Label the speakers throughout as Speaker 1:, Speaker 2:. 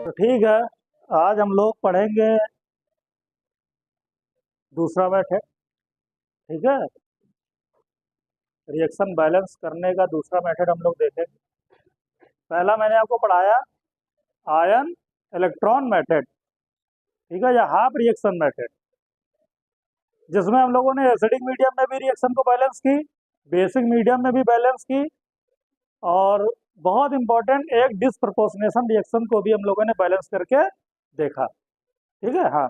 Speaker 1: तो ठीक है, आज हम लोग पढ़ेंगे दूसरा मेथड। ठीक है, रिएक्शन बैलेंस करने का दूसरा मेथड हम लोग देखेंगे। पहला मैंने आपको पढ़ाया आयन इलेक्ट्रॉन मेथड, ठीक है, या हाफ रिएक्शन मेथड, जिसमें हम लोगों ने एसिडिक मीडियम में भी रिएक्शन को बैलेंस की, बेसिक मीडियम में भी बैलेंस की, और बहुत इंपॉर्टेंट एक डिसप्रपोर्शनेशन रिएक्शन को भी हम लोगों ने बैलेंस करके देखा। ठीक है, हाँ।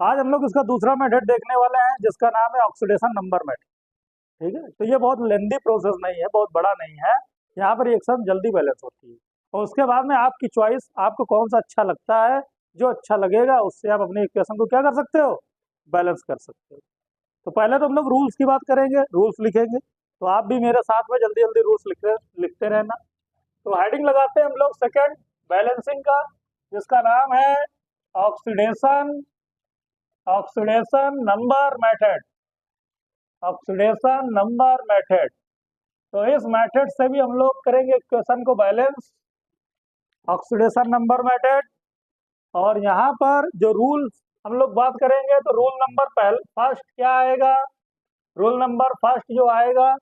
Speaker 1: आज हम लोग इसका दूसरा मेथड देखने वाले हैं, जिसका नाम है ऑक्सीडेशन नंबर मेथड। ठीक है, तो ये बहुत लेंदी प्रोसेस नहीं है, बहुत बड़ा नहीं है। यहाँ पर रिएक्शन जल्दी बैलेंस होती है, और उसके बाद में आपकी चॉइस, आपको कौन सा अच्छा लगता है, जो अच्छा लगेगा उससे आप अपनी इक्वेशन को क्या कर सकते हो, बैलेंस कर सकते हो। तो पहले तो हम लोग रूल्स की बात करेंगे, रूल्स लिखेंगे। तो आप भी मेरे साथ में जल्दी जल्दी रूल्स लिखते रहना। तो हेडिंग लगाते हैं हम लोग सेकंड बैलेंसिंग का, जिसका नाम है oxidation oxidation number method. Oxidation number method. तो इस मेथड से भी हम लोग करेंगे इक्वेशन को बैलेंस, ऑक्सीडेशन नंबर मेथड। और यहाँ पर जो रूल्स हम लोग बात करेंगे, तो रूल नंबर फर्स्ट क्या आएगा, रूल नंबर फर्स्ट जो आएगा,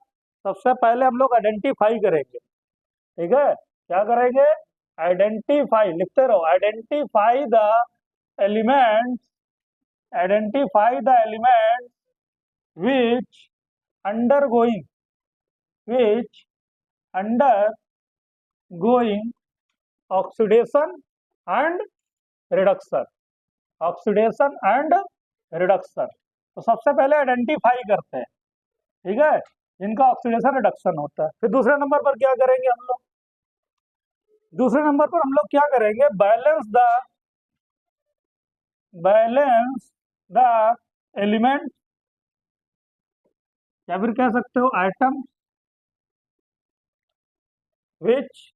Speaker 1: सबसे पहले हम लोग आइडेंटिफाई करेंगे। ठीक है, क्या करेंगे, आइडेंटिफाई, लिखते रहो, identify the element, identify the element which undergoing which undergoing oxidation and reduction, oxidation and reduction. तो सबसे पहले आइडेंटिफाई करते हैं, ठीक है, जिनका ऑक्सीडेशन रिडक्शन होता है। फिर दूसरे नंबर पर क्या करेंगे हम लोग, दूसरे नंबर पर हम लोग क्या करेंगे, बैलेंस द एलिमेंट, या फिर कह सकते हो item which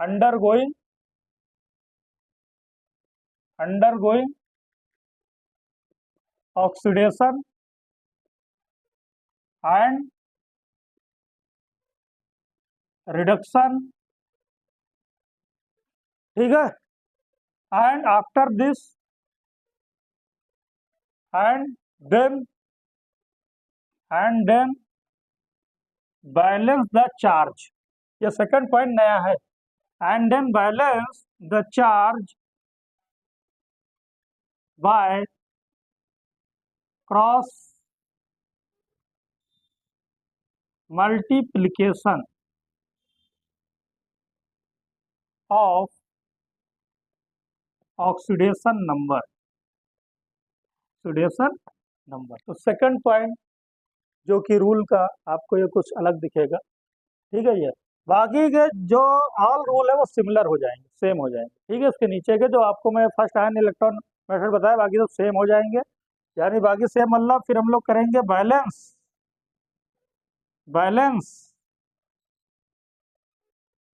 Speaker 1: undergoing oxidation and reduction. ठीक है, and after this, and then and then balance the charge. ये सेकंड पॉइंट नया है, and then balance the charge by cross multiplication of oxidation number, oxidation number. तो second point जो कि rule का आपको ये कुछ अलग दिखेगा। ठीक है, ये बाकी के जो ऑल रूल है वो सिमिलर हो जाएंगे, सेम हो जाएंगे। ठीक है, इसके नीचे के जो आपको मैं फर्स्ट आयन इलेक्ट्रॉन मेथड बताया, बाकी सब सेम हो जाएंगे। यानी बाकी सेम मतलब फिर हम लोग करेंगे balance, balance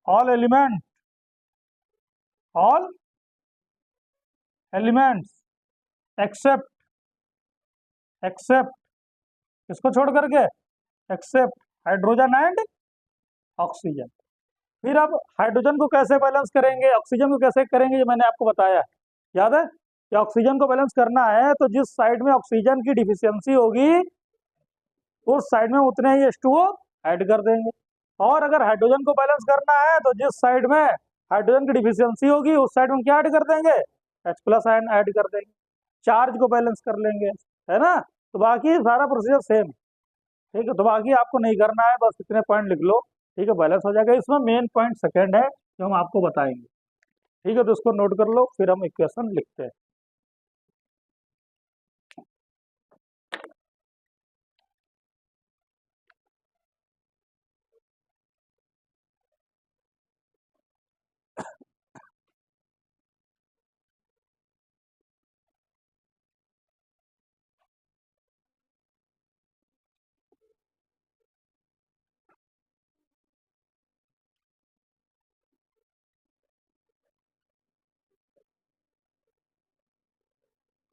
Speaker 1: all element, all elements except, except इसको छोड़ करके, एक्सेप्ट हाइड्रोजन एंड ऑक्सीजन। फिर अब हाइड्रोजन को कैसे बैलेंस करेंगे, ऑक्सीजन को कैसे करेंगे, ये मैंने आपको बताया, याद है कि ऑक्सीजन को बैलेंस करना है तो जिस साइड में ऑक्सीजन की डिफिशियंसी होगी उस साइड में उतने ही H2O ऐड कर देंगे। और अगर हाइड्रोजन को बैलेंस करना है तो जिस साइड में हाइड्रोजन की डिफिशियंसी होगी उस साइड में क्या ऐड कर देंगे, H+ आयन ऐड कर देंगे, चार्ज को बैलेंस कर लेंगे, है ना। तो बाकी सारा प्रोसीजर सेम। ठीक है, तो बाकी आपको नहीं करना है, बस इतने पॉइंट लिख लो, ठीक है, बैलेंस हो जाएगा। इसमें मेन पॉइंट सेकंड है जो हम आपको बताएंगे। ठीक है, तो उसको नोट कर लो, फिर हम इक्वेशन लिखते हैं।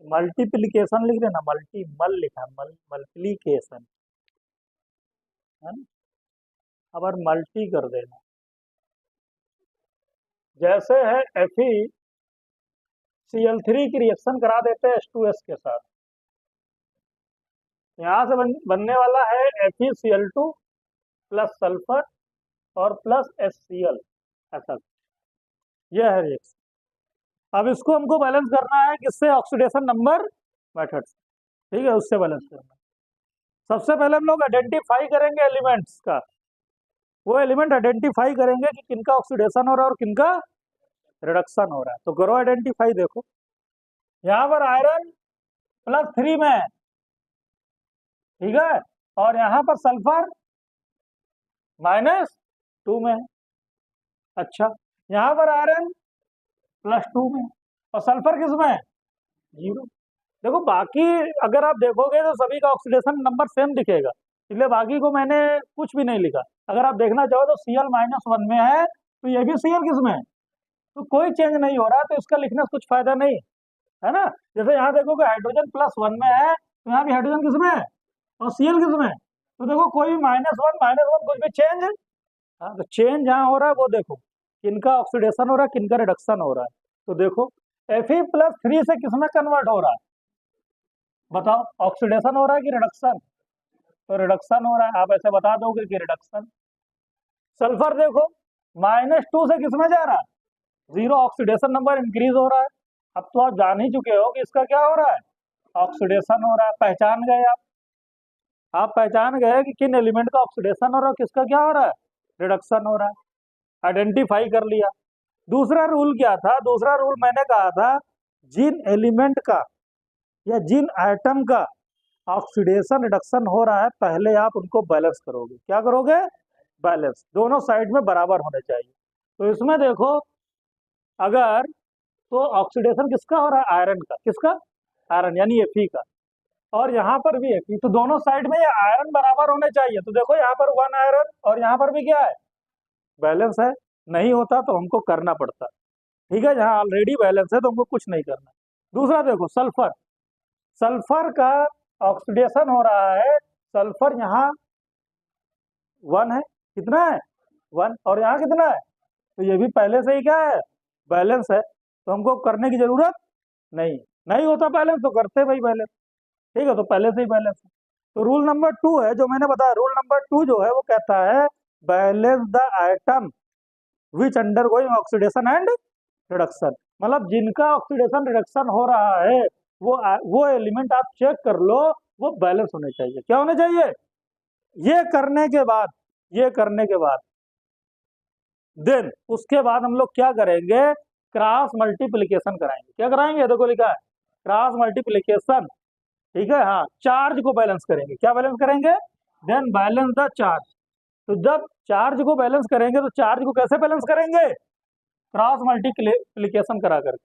Speaker 1: मल्टीप्लीकेशन लिख देना, मल लिखा, मल्टीप्लीकेशन है ना, अब मल्टी कर देना। जैसे है FeCl3 की रिएक्शन करा देते हैं H2S के साथ, यहां से बनने वाला है FeCl2 प्लस सल्फर और प्लस HCl, ऐसा यह है रिएक्शन। अब इसको हमको बैलेंस करना है किससे? ऑक्सीडेशन नंबर मेथड से, ठीक है, उससे बैलेंस करना है। सबसे पहले हम लोग आइडेंटिफाई करेंगे एलिमेंट्स का, वो एलिमेंट आइडेंटिफाई करेंगे कि किनका ऑक्सीडेशन हो रहा है और किनका रिडक्शन हो रहा है। तो करो आइडेंटिफाई। देखो यहाँ पर आयरन +3 में है, ठीक है, और यहाँ पर सल्फर -2 में है। अच्छा, यहाँ पर आयरन +2 में और सल्फर किस में है? 0। देखो बाकी अगर आप देखोगे तो सभी का ऑक्सीडेशन नंबर सेम दिखेगा, इसलिए बाकी को मैंने कुछ भी नहीं लिखा। अगर आप देखना चाहो तो Cl-1 में है, तो ये भी Cl किस में है, तो कोई चेंज नहीं हो रहा, तो इसका लिखने से कुछ फायदा नहीं है ना। जैसे यहाँ देखोगे हाइड्रोजन +1 में है, तो यहाँ भी हाइड्रोजन किस में है और Cl किस में है, तो देखो कोई भी -1 कुछ भी चेंज है। हाँ, तो चेंज जहाँ हो रहा है वो देखो किनका ऑक्सीडेशन हो रहा है, किनका रिडक्शन हो रहा है। तो देखो Fe+3 से किसमें कन्वर्ट हो रहा है, बताओ, ऑक्सीडेशन हो रहा है कि रिडक्शन? तो रिडक्शन हो रहा है, आप ऐसे बता दोगे कि रिडक्शन। सल्फर देखो -2 से किसमें जा रहा है? 0, ऑक्सीडेशन नंबर इंक्रीज हो रहा है। अब तो आप जान ही चुके हो कि इसका क्या हो रहा है, ऑक्सीडेशन हो रहा है। पहचान गए आप पहचान गए कि किन एलिमेंट का ऑक्सीडेशन हो रहा है, किसका क्या हो रहा है, रिडक्शन हो रहा है। आइडेंटिफाई कर लिया। दूसरा रूल क्या था? दूसरा रूल मैंने कहा था जिन एलिमेंट का या जिन आइटम का ऑक्सीडेशन रिडक्शन हो रहा है, पहले आप उनको बैलेंस करोगे। क्या करोगे? बैलेंस, दोनों साइड में बराबर होने चाहिए। तो इसमें देखो अगर तो ऑक्सीडेशन किसका हो रहा है? आयरन का। किसका? आयरन, यानी Fe का। और यहाँ पर भी Fe, तो दोनों साइड में ये आयरन बराबर होने चाहिए। तो देखो यहाँ पर 1 आयरन और यहाँ पर भी क्या है, बैलेंस है। नहीं होता तो हमको करना पड़ता, ठीक है, जहाँ ऑलरेडी बैलेंस है तो हमको कुछ नहीं करना। दूसरा देखो सल्फर, सल्फर का ऑक्सीडेशन हो रहा है, सल्फर यहाँ 1 है, कितना है 1, और यहाँ कितना है, तो ये भी पहले से ही क्या है, बैलेंस है, तो हमको करने की जरूरत नहीं। नहीं होता बैलेंस तो करते भाई बैलेंस, ठीक है, तो पहले से ही बैलेंस है। तो रूल नंबर 2 है जो मैंने बताया, रूल नंबर 2 जो है वो कहता है balance the item which under going oxidation and reduction. मतलब जिनका ऑक्सीडेशन रिडक्शन हो रहा है वो एलिमेंट आप चेक कर लो, वो बैलेंस होने चाहिए। क्या होने चाहिए? ये करने के बाद देन उसके बाद हम लोग क्या करेंगे, क्रॉस मल्टीप्लिकेशन कराएंगे। क्या कराएंगे? देखो लिखा है क्रॉस मल्टीप्लिकेशन, ठीक है, हाँ, चार्ज को बैलेंस करेंगे। क्या बैलेंस करेंगे? Then balance the charge. तो जब चार्ज को बैलेंस करेंगे तो चार्ज को कैसे बैलेंस करेंगे? क्रॉस मल्टीप्लिकेशन करा करके,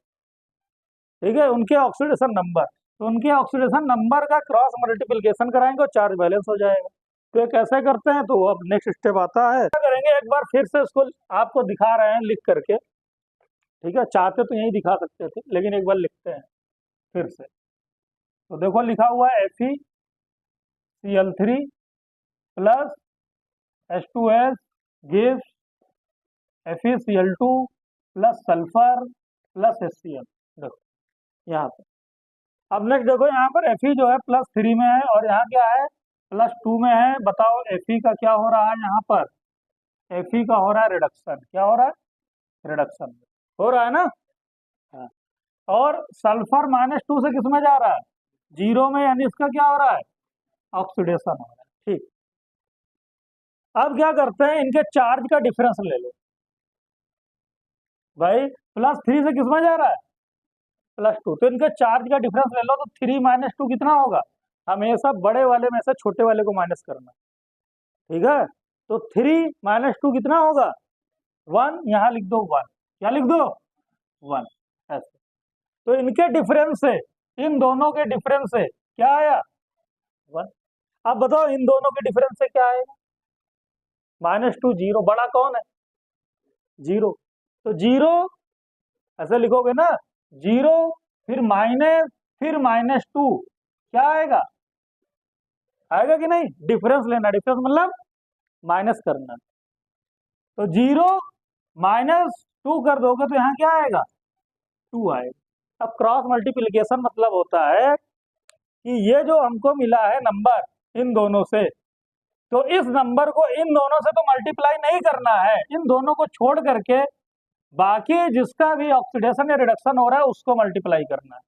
Speaker 1: ठीक है, उनके ऑक्सीडेशन नंबर, तो उनके ऑक्सीडेशन नंबर का क्रॉस मल्टीप्लिकेशन कराएंगे और चार्ज बैलेंस हो जाएगा। तो ये कैसे करते हैं, तो अब नेक्स्ट स्टेप आता है, क्या करेंगे, एक बार फिर से इसको आपको दिखा रहे हैं लिख करके, ठीक है, चाहते तो यही दिखा सकते थे लेकिन एक बार लिखते हैं फिर से। तो देखो लिखा हुआ है FeCl3 plus H2S gives FeCl2 plus sulphur plus HCl। देखो यहाँ पे, अब नेक्स्ट देखो यहाँ पर Fe जो है +3 में है और यहाँ क्या है, +2 में है। बताओ Fe का क्या हो रहा है, यहाँ पर Fe का हो रहा है रिडक्शन। क्या हो रहा है? रिडक्शन हो रहा है ना। हाँ। और सल्फर -2 से किस में जा रहा है? 0 में, यानी इसका क्या हो रहा है, ऑक्सीडेशन हो रहा है। ठीक, अब क्या करते हैं, इनके चार्ज का डिफरेंस ले लो भाई। +3 से किस में जा रहा है? +2, तो इनके चार्ज का डिफरेंस ले लो, तो 3 - 2 कितना होगा? हमेशा बड़े वाले में से छोटे वाले को माइनस करना, ठीक है। तो 3 - 2 कितना होगा? 1, यहाँ लिख दो 1, क्या लिख दो 1, ऐसे। तो इनके डिफरेंस से, इन दोनों के डिफरेंस से क्या आया? 1। अब बताओ इन दोनों के डिफरेंस से क्या आएगा? -2, 0, बड़ा कौन है? 0, तो 0 ऐसे लिखोगे ना, 0 फिर माइनस फिर -2, क्या आएगा? आएगा कि नहीं? डिफरेंस लेना, डिफरेंस मतलब माइनस करना। तो 0 - 2 कर दोगे तो यहाँ क्या आएगा, 2 आएगा। अब क्रॉस मल्टीप्लिकेशन मतलब होता है कि ये जो हमको मिला है नंबर इन दोनों से, तो इस नंबर को इन दोनों से तो मल्टीप्लाई नहीं करना है, इन दोनों को छोड़ करके बाकी जिसका भी ऑक्सीडेशन या रिडक्शन हो रहा है उसको मल्टीप्लाई करना है।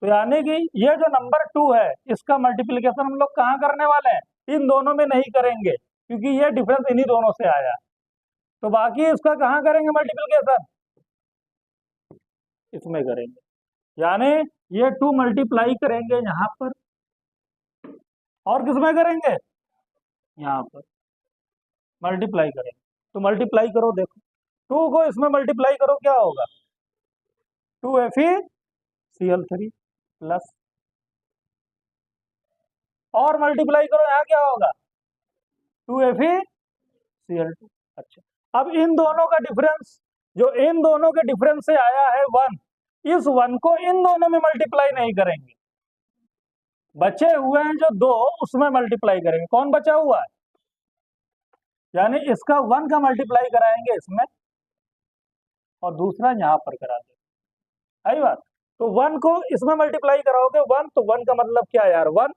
Speaker 1: तो यानी कि ये जो नंबर 2 है इसका मल्टीप्लिकेशन हम लोग कहाँ करने वाले हैं, इन दोनों में नहीं करेंगे, क्योंकि ये डिफरेंस इन्हीं दोनों से आया। तो बाकी इसका कहाँ करेंगे मल्टीप्लिकेशन, इसमें करेंगे। यानी ये 2 मल्टीप्लाई करेंगे यहाँ पर, और किसमें करेंगे, यहाँ पर मल्टीप्लाई करेंगे। तो मल्टीप्लाई करो, देखो 2 को इसमें मल्टीप्लाई करो, क्या होगा, 2FeCl3 प्लस, और मल्टीप्लाई करो यहाँ क्या होगा, 2FeCl2। अच्छा, अब इन दोनों का डिफरेंस, जो इन दोनों के डिफरेंस से आया है 1, इस 1 को इन दोनों में मल्टीप्लाई नहीं करेंगे, बचे हुए हैं जो 2 उसमें मल्टीप्लाई करेंगे। कौन बचा हुआ है, यानी इसका 1 का मल्टीप्लाई कराएंगे इसमें और दूसरा यहाँ पर करा देंगे, आई बात। तो 1 को इसमें मल्टीप्लाई कराओगे 1, तो 1 का मतलब क्या है यार 1,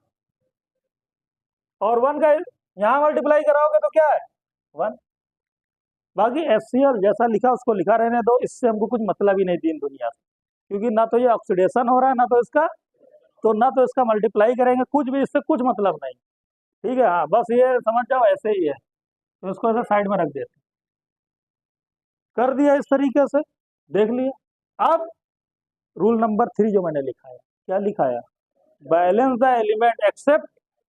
Speaker 1: और 1 का यहाँ मल्टीप्लाई कराओगे तो क्या है 1। बाकी HCl जैसा लिखा उसको लिखा रहने दो, इससे हमको कुछ मतलब ही नहीं दीन दुनिया से, क्योंकि ना तो ये ऑक्सीडेशन हो रहा है, ना तो इसका मल्टीप्लाई करेंगे, कुछ भी इससे कुछ मतलब नहीं। ठीक है, हाँ बस ये समझ जाओ ऐसे ही है, तो इसको ऐसे साइड में रख देते, कर दिया इस तरीके से, देख लिया। अब रूल नंबर 3 जो मैंने लिखा है, क्या लिखा है, balance the element except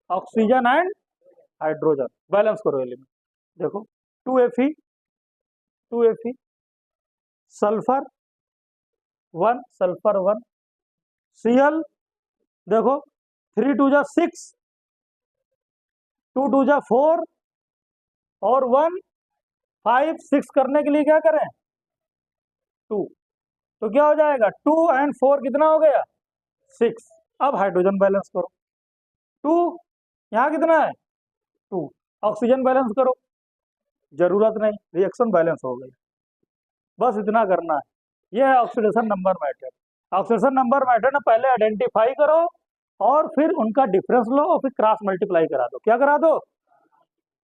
Speaker 1: oxygen and hydrogen. Balance करो एलिमेंट, देखो 2Fe सल्फर 1 सल्फर 1, Cl देखो 3 2 जा 6, 2 2 जा 4 और 1 5 6 करने के लिए क्या करें 2, तो क्या हो जाएगा 2 एंड 4 कितना हो गया 6। अब हाइड्रोजन बैलेंस करो, 2 यहाँ कितना है 2, ऑक्सीजन बैलेंस करो, जरूरत नहीं, रिएक्शन बैलेंस हो गई। बस इतना करना है, ये है oxidation number method. Oxidation number method में पहले आइडेंटिफाई करो और फिर उनका डिफरेंस लो और फिर क्रॉस मल्टीप्लाई करा दो। क्या करा दो,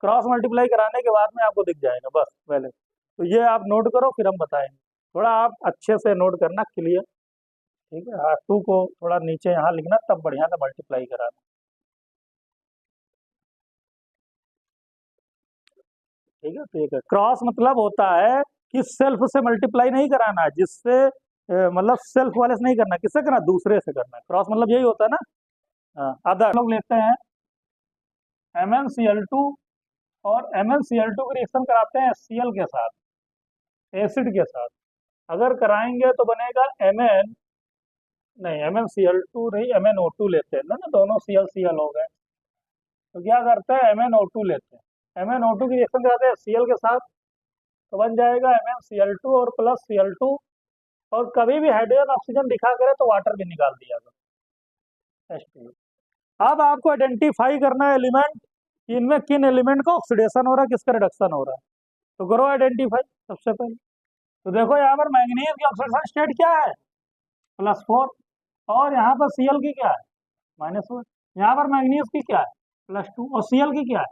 Speaker 1: क्रॉस मल्टीप्लाई कराने के बाद में आपको दिख जाएगा बस पहले। तो ये आप नोट करो, फिर हम बताएंगे, थोड़ा आप अच्छे से नोट करना, क्लियर। ठीक है, 2 को थोड़ा नीचे यहाँ लिखना, तब बढ़िया से मल्टीप्लाई कराना। ठीक है, ठीक है। क्रॉस मतलब होता है कि सेल्फ से मल्टीप्लाई नहीं कराना है, जिससे मतलब सेल्फ वाले से नहीं करना, किससे करना, दूसरे से करना है। क्रॉस मतलब यही होता है ना। अदर लोग लेते हैं MnCl2 और MnCl2 की रिएक्शन कराते हैं HCl के साथ, एसिड के साथ। अगर कराएंगे तो बनेगा Mn, नहीं MnCl2 नहीं, MnO2 लेते हैं ना, दोनों Cl हो गए। तो क्या करते हैं MnO2 लेते हैं, MnO2 की रिएक्शन कराते हैं Cl के साथ, तो बन जाएगा MnCl2 और प्लस Cl2। और कभी भी हाइड्रोजन ऑक्सीजन दिखा करे तो वाटर भी निकाल दिया करो, H2। अब आपको आइडेंटिफाई करना है एलिमेंट, कि इनमें किन एलिमेंट का ऑक्सीडेशन हो रहा है, किसका रिडक्शन हो रहा है। तो करो आइडेंटिफाई सबसे पहले। तो देखो यहाँ पर मैंगनीज की ऑक्सीडेशन स्टेट क्या है +4, और यहाँ पर Cl की क्या है -1, यहाँ पर मैंगनीज की क्या है +2 और Cl की क्या है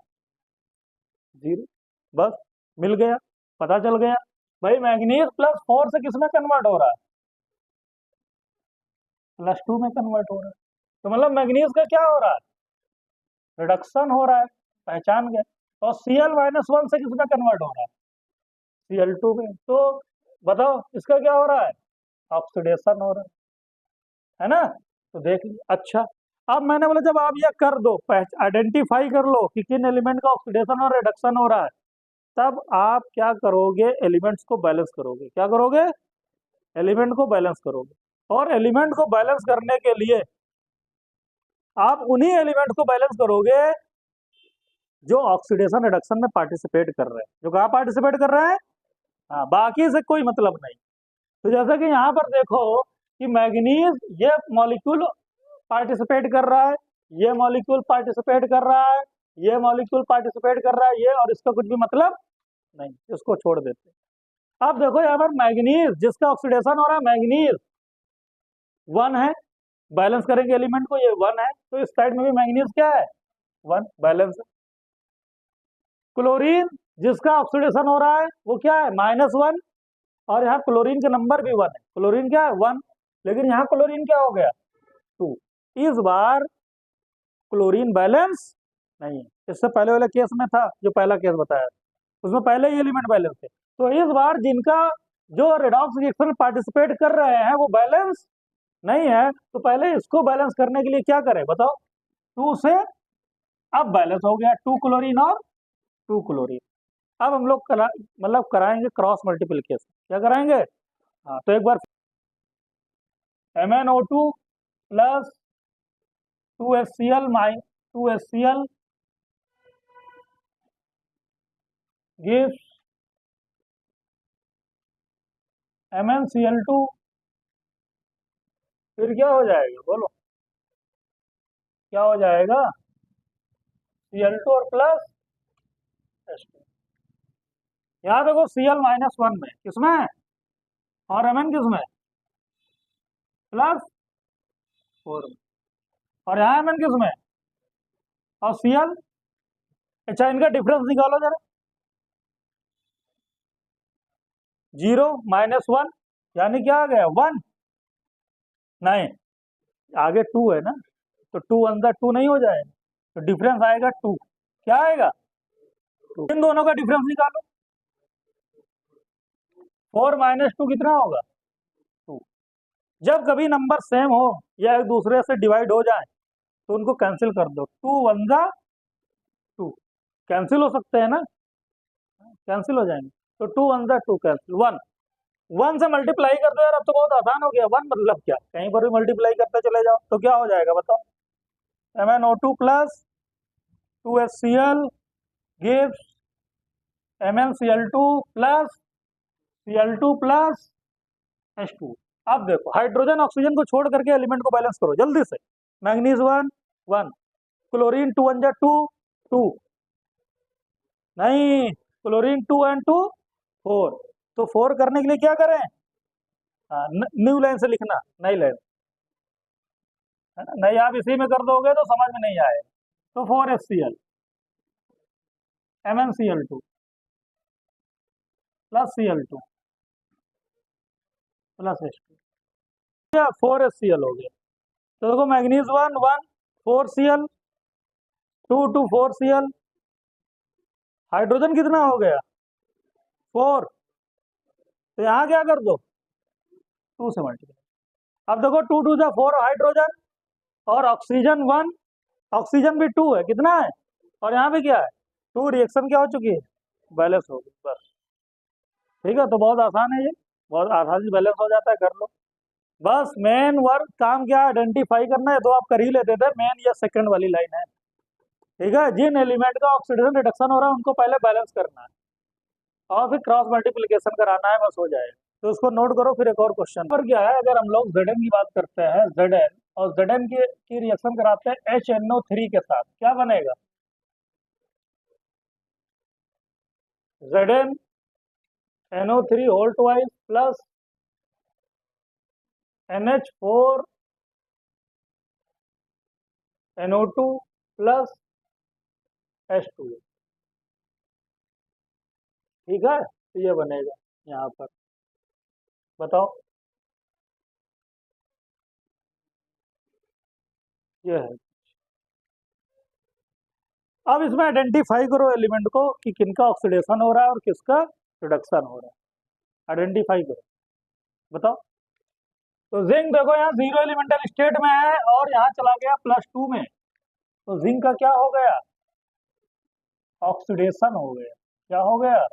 Speaker 1: 0। बस मिल गया, पता चल गया भाई मैंगनीज +4 से किसमें कन्वर्ट हो रहा है, +2 में कन्वर्ट हो रहा है। तो मतलब मैंगनीज का क्या हो रहा है, रिडक्शन हो रहा है, पहचान गए। और Cl -1 से किसमें कन्वर्ट हो रहा है, Cl2 में। तो बताओ इसका क्या हो रहा है, ऑक्सीडेशन हो रहा है ना। तो देख लीजिए। अच्छा, अब मैंने बोला जब आप ये कर दो, आइडेंटिफाई कर लो कि किन एलिमेंट का ऑक्सीडेशन और रिडक्शन हो रहा है, तब आप क्या करोगे, एलिमेंट्स को बैलेंस करोगे। क्या करोगे, एलिमेंट को बैलेंस करोगे। और एलिमेंट को बैलेंस करने के लिए आप उन्हीं एलिमेंट को बैलेंस करोगे जो ऑक्सीडेशन रिडक्शन में पार्टिसिपेट कर रहे हैं। जो कहाँ पार्टिसिपेट कर रहे हैं, हाँ, बाकी से कोई मतलब नहीं। तो जैसे कि यहाँ पर देखो कि मैग्नीज ये मॉलिक्यूल पार्टिसिपेट कर रहा है, ये मॉलिक्यूल पार्टिसिपेट कर रहा है, ये मॉलिक्यूल पार्टिसिपेट कर रहा है, ये, और इसका कुछ भी मतलब नहीं, इसको छोड़ देते। अब देखो यहाँ पर मैग्नीज जिसका ऑक्सीडेशन हो रहा है मैग्नीज 1 है, बैलेंस करेंगे एलिमेंट को, ये 1 है, तो इस साइड में भी मैग्नीज क्या है 1, बैलेंस है। क्लोरीन जिसका ऑक्सीडेशन हो रहा है वो क्या है -1, और यहाँ क्लोरीन का नंबर भी 1 है, क्लोरीन क्या है 1, लेकिन यहाँ क्लोरीन क्या हो गया 2। इस बार क्लोरीन बैलेंस नहीं है, इससे पहले वाले केस में था जो पहला केस बताया उसमें पहले ही एलिमेंट बैलेंस थे। तो इस बार जिनका जो रेडॉक्स रिएक्शन में पार्टिसिपेट कर रहे हैं वो बैलेंस नहीं है, तो पहले इसको बैलेंस करने के लिए क्या करें बताओ, 2 से अब बैलेंस हो गया 2 क्लोरीन और 2 क्लोरीन। अब हम लोग मतलब कराएंगे क्रॉस मल्टीप्लिकेशन, क्या कराएंगे, हाँ तो एक बार MnO2 plus 2HCl minus 2HCl gives MnCl2, फिर क्या हो जाएगा बोलो, क्या हो जाएगा Cl2 और प्लस H2। यहाँ देखो Cl -1 में किसमें और Mn किसमें +4 में, और यहाँ Mn किसमें और Cl। अच्छा इनका डिफरेंस निकालो जरा, 0 -1 यानी क्या आ गया 1, नहीं आगे 2 है ना, तो 2 अंदर 2 नहीं हो जाएगा, तो डिफरेंस आएगा 2, क्या आएगा 2। इन दोनों का डिफरेंस निकालो, 4 -2 कितना होगा 2। जब कभी नंबर सेम हो या एक दूसरे से डिवाइड हो जाए तो उनको कैंसिल कर दो, 2 1 जा 2, कैंसिल हो सकते हैं ना, कैंसिल हो जाएंगे, तो 2 1 जा 2 कैंसिल, 1 1 से मल्टीप्लाई कर दो यार, अब तो बहुत आसान हो गया, 1 मतलब क्या, कहीं पर भी मल्टीप्लाई करते चले जाओ तो क्या हो जाएगा बताओ, MnO2 plus 2HCl gives MnCl2 plus Cl2 plus H2। अब देखो हाइड्रोजन ऑक्सीजन को छोड़ करके एलिमेंट को बैलेंस करो जल्दी से, मैग्नीज 1 1, क्लोरीन 2 1 जा 2 2, नहीं क्लोरीन 2 एंड 2 4, तो 4 करने के लिए क्या करें, न्यू लाइन से लिखना, नई लाइन है ना, नहीं आप इसी में कर दोगे तो समझ में नहीं आएगा, तो 4HCl MnCl2 plus Cl2 plus H2, 4HCl हो गया, तो देखो मैग्नीज 1 1 4Cl 2 2 4Cl, हाइड्रोजन कितना हो गया 4, तो यहाँ क्या कर दो 2 से मल्टीप्लाई, अब देखो 2 2 जा 4 हाइड्रोजन और ऑक्सीजन 1, ऑक्सीजन भी 2 है कितना है, और यहाँ पे क्या है 2, रिएक्शन क्या हो चुकी है बैलेंस हो गई बस, ठीक है, तो बहुत आसान है ये, बहुत आसानी से बैलेंस हो जाता है, कर लो बस। मेन वर्क काम क्या आइडेंटिफाई करना है, तो आप कर ही लेते थे, मेन ये सेकंड वाली लाइन है, ठीक है, जिन एलिमेंट का ऑक्सीडेशन रिडक्शन हो रहा है उनको पहले बैलेंस करना है और फिर क्रॉस मल्टीप्लिकेशन कराना है, बस हो जाएगा, तो उसको नोट करो। फिर एक और क्वेश्चन पर क्या है, अगर हम लोग Zn की बात करते हैं, Zn और Zn की रिएक्शन कराते हैं HNO3 के साथ, क्या बनेगा Zn NO3 whole twice plus NH4 NO2 plus H2, ठीक है, तो ये बनेगा यहाँ पर, बताओ ये है। अब इसमें आइडेंटिफाई करो एलिमेंट को कि किनका ऑक्सीडेशन हो रहा है और किसका रिडक्शन हो रहा है, आइडेंटिफाई करो, बताओ। तो जिंक देखो यहाँ 0 एलिमेंटल स्टेट में है और यहाँ चला गया +2 में, तो जिंक का क्या हो गया ऑक्सीडेशन हो गया, क्या हो गया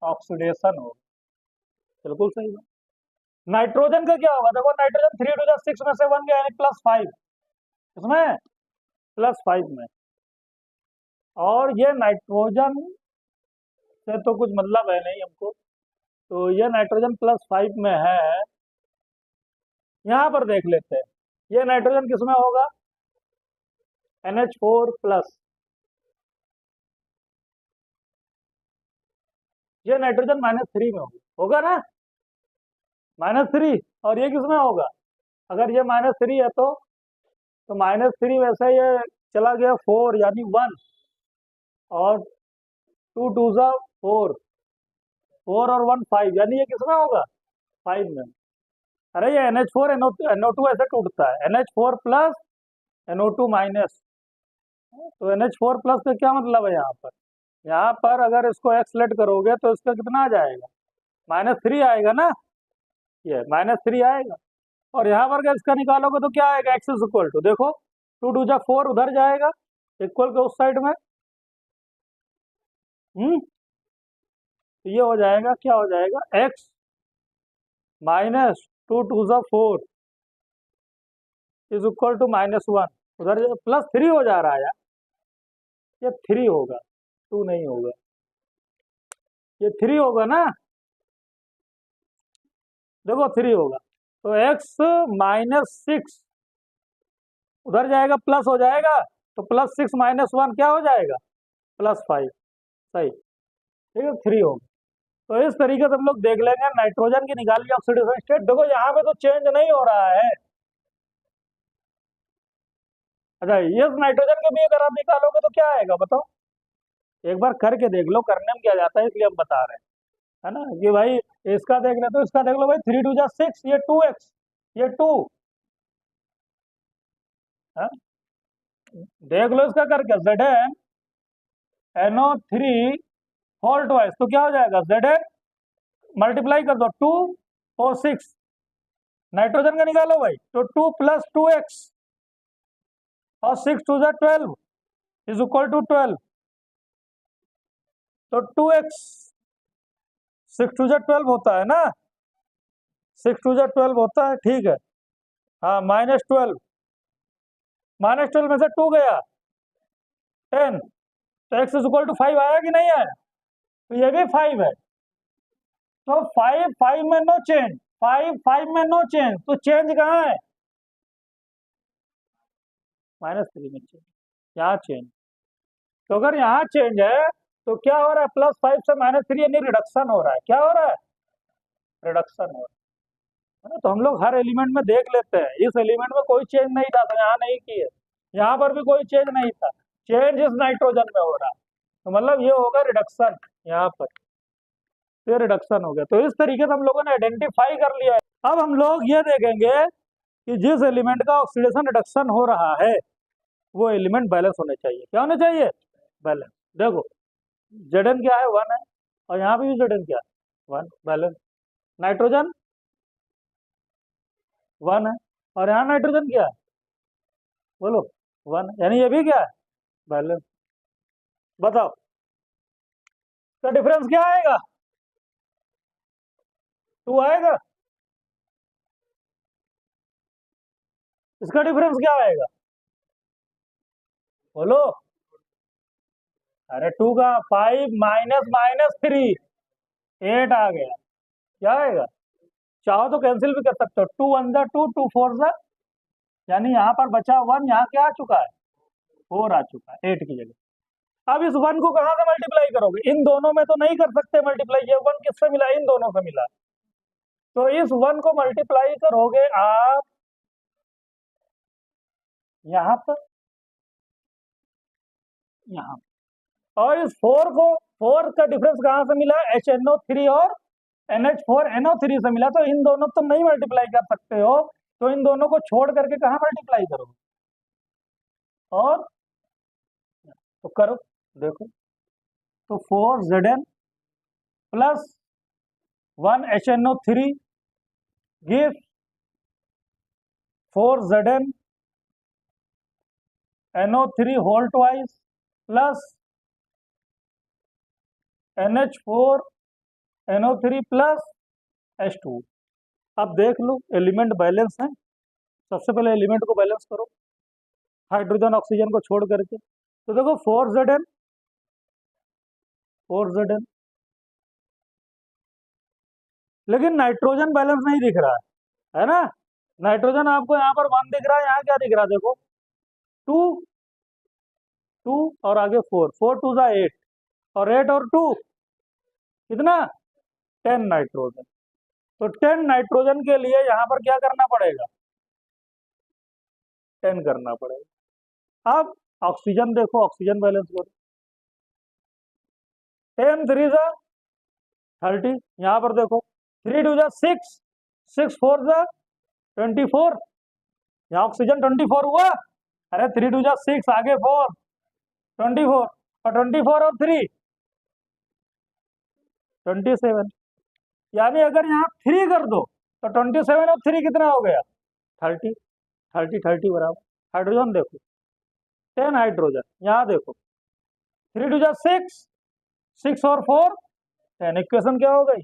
Speaker 1: ऑक्सीडेशन हो गया, बिल्कुल सही बात। नाइट्रोजन का क्या होगा, देखो नाइट्रोजन 3 2 6 में से 1 गया यानी +5, इसमें +5 में, और ये नाइट्रोजन से तो कुछ मतलब है नहीं हमको, तो ये नाइट्रोजन +5 में है, यहाँ पर देख लेते हैं ये नाइट्रोजन किसमें होगा NH4 प्लस, ये नाइट्रोजन -3 में होगा, होगा ना, -3, और ये किसमें होगा, अगर ये -3 है तो -3 वैसे ये चला गया 4 यानी 1, और 2 2 जा 4, 4 और 1 5, यानी ये किसमें होगा, 5 में। अरे ये NH4 NO2 ऐसे टूटता है, NH4 प्लस NO2 माइनस, तो NH4 प्लस का क्या मतलब है यहाँ पर, यहाँ पर अगर इसको x लेट करोगे तो इसका कितना आ जाएगा, -3 आएगा ना, ये -3 आएगा, और यहाँ पर अगर इसका निकालोगे तो क्या आएगा, x इज इक्वल टू, देखो 2 2 जा 4 उधर जाएगा, इक्वल के उस साइड में, तो ये हो जाएगा, क्या हो जाएगा, x -2 2 जा 4 इज इक्वल टू -1, उधर +3 हो जा रहा है यार, ये 3 होगा, 2 नहीं होगा, ये 3 होगा ना, देखो 3 होगा, तो x -6 उधर जाएगा, प्लस हो जाएगा, तो +6 -1 क्या हो जाएगा, +5, सही, ठीक है, 3 होगा। तो इस तरीके से हम लोग देख लेंगे, नाइट्रोजन की निकाल लिया ऑक्सीडेशन स्टेट, देखो यहाँ पे तो चेंज नहीं हो रहा है, अच्छा ये नाइट्रोजन के भी अगर आप निकालोगे तो क्या आएगा बताओ, एक बार करके देख लो, करने में क्या जाता है, इसलिए हम बता रहे हैं, है ना, कि भाई इसका देख ले तो इसका देख लो भाई, 3 2 जा 6, ये 2x, ये 2, हाँ? देख लो इसका करके, Zn NO3 होल ट्वाइस, तो क्या हो जाएगा, Zn मल्टीप्लाई कर दो, 2 और 6, नाइट्रोजन का निकालो भाई, तो 2 + 2x और 6 2 जा 12 इज इक्वल टू 12, तो 2x 6 2 जा 12 होता है ना, 6 2 जा 12 होता है, ठीक है, हाँ -12, -12 में से 2 गया 10, तो x इज इक्वल टू 5 आया कि नहीं आया, तो ये भी 5 है, तो 5 5 में नो चेंज, 5 5 में नो चेंज, तो चेंज कहाँ है, -3 में चेंज, यहाँ चेंज, तो अगर यहाँ चेंज है तो क्या हो रहा है, +5 से -3 यानी रिडक्शन हो रहा है, क्या हो रहा है, रिडक्शन हो रहा है ना, तो हम लोग हर एलिमेंट में देख लेते हैं, इस एलिमेंट में कोई चेंज नहीं था तो यहाँ नहीं किए, यहाँ पर भी कोई चेंज नहीं था, चेंज इस नाइट्रोजन में हो रहा है, तो मतलब ये होगा रिडक्शन, यहाँ पर ये रिडक्शन हो गया, तो इस तरीके से हम लोगों ने आइडेंटिफाई कर लिया है। अब हम लोग ये देखेंगे कि जिस एलिमेंट का ऑक्सीडेशन रिडक्शन हो रहा है वो एलिमेंट बैलेंस होने चाहिए, क्या होने चाहिए, बैलेंस, देखो Zn क्या है, 1 है, और यहाँ पे भी Zn क्या है, 1, बैलेंस, नाइट्रोजन 1 है, और यहाँ नाइट्रोजन क्या है, बोलो 1, यानी ये भी क्या है, बैलेंस, बताओ इसका डिफरेंस क्या आएगा, 2 आएगा, इसका डिफरेंस क्या आएगा, बोलो, अरे 2 का 5 -3 8 आ गया, क्या आएगा, चाहो तो कैंसिल भी कर सकते हो, 2 1 जा 2, 2 4 जा, यानी यहाँ पर बचा 1, यहाँ क्या आ चुका है, 4 आ चुका है 8 की जगह। अब इस 1 को कहाँ से मल्टीप्लाई करोगे, इन दोनों में तो नहीं कर सकते मल्टीप्लाई, ये 1 किससे मिला, इन दोनों से मिला, तो इस 1 को मल्टीप्लाई करोगे आप यहाँ पर, यहाँ, और इस 4 को, 4 का डिफरेंस कहाँ से मिला, HNO3 और NH4NO3 से मिला, तो इन दोनों तुम नहीं मल्टीप्लाई कर सकते हो, तो इन दोनों को छोड़ करके कहाँ मल्टीप्लाई करोगे, और तो करो, देखो, तो 4Zn plus 1 HNO3 give 4Zn NO3 whole twice plus NH4 NO3 plus H2। अब देख लो एलिमेंट बैलेंस है, सबसे पहले एलिमेंट को बैलेंस करो, हाइड्रोजन ऑक्सीजन को छोड़ करके, तो देखो 4Zn 4Zn, लेकिन नाइट्रोजन बैलेंस नहीं दिख रहा है ना, नाइट्रोजन आपको यहाँ पर 1 दिख रहा है, यहाँ क्या दिख रहा है, देखो 2 2 और आगे 4 4 2 जा 8, और 8 और 2 कितना 10 नाइट्रोजन। तो 10 नाइट्रोजन के लिए यहाँ पर क्या करना पड़ेगा, 10 करना पड़ेगा। अब ऑक्सीजन देखो, ऑक्सीजन बैलेंस करो, 10 3 जा 30, यहाँ पर देखो 3 2 जा 6, 6 4 जा 24, यहाँ ऑक्सीजन 24 हुआ, अरे 3 2 जा 6, आगे 4 24, और 24 और 3 27, यानी अगर यहाँ 3 कर दो तो 27 और 3 कितना हो गया, 30, 30 बराबर। हाइड्रोजन देखो 10 हाइड्रोजन, यहाँ देखो 3 2 जा 6, 6 और 4 10, इक्वेशन क्या हो गई,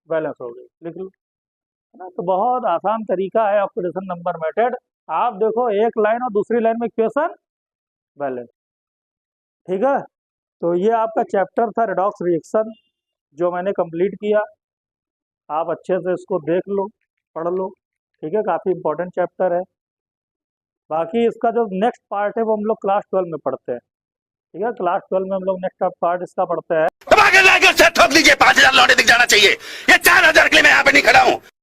Speaker 1: बैलेंस हो गई, लिख लो, है ना। तो बहुत आसान तरीका है ऑक्सीडेशन नंबर मेथड। आप देखो एक लाइन और दूसरी लाइन में इक्वेशन बैलेंस, ठीक है। तो ये आपका चैप्टर था रेडॉक्स रिएक्शन, जो मैंने कंप्लीट किया। आप अच्छे से इसको देख लो, पढ़ लो, ठीक है, काफ़ी इंपॉर्टेंट चैप्टर है। बाकी इसका जो नेक्स्ट पार्ट है वो हम लोग क्लास 12 में पढ़ते हैं, ठीक है। क्लास 12 में हम लोग नेक्स्ट पार्ट इसका पढ़ते हैं।
Speaker 2: ठोक दीजिए, 5,000 लौटे दिख जाना चाहिए, ये 4,000 के लिए मैं यहाँ पे नहीं खड़ा हूँ।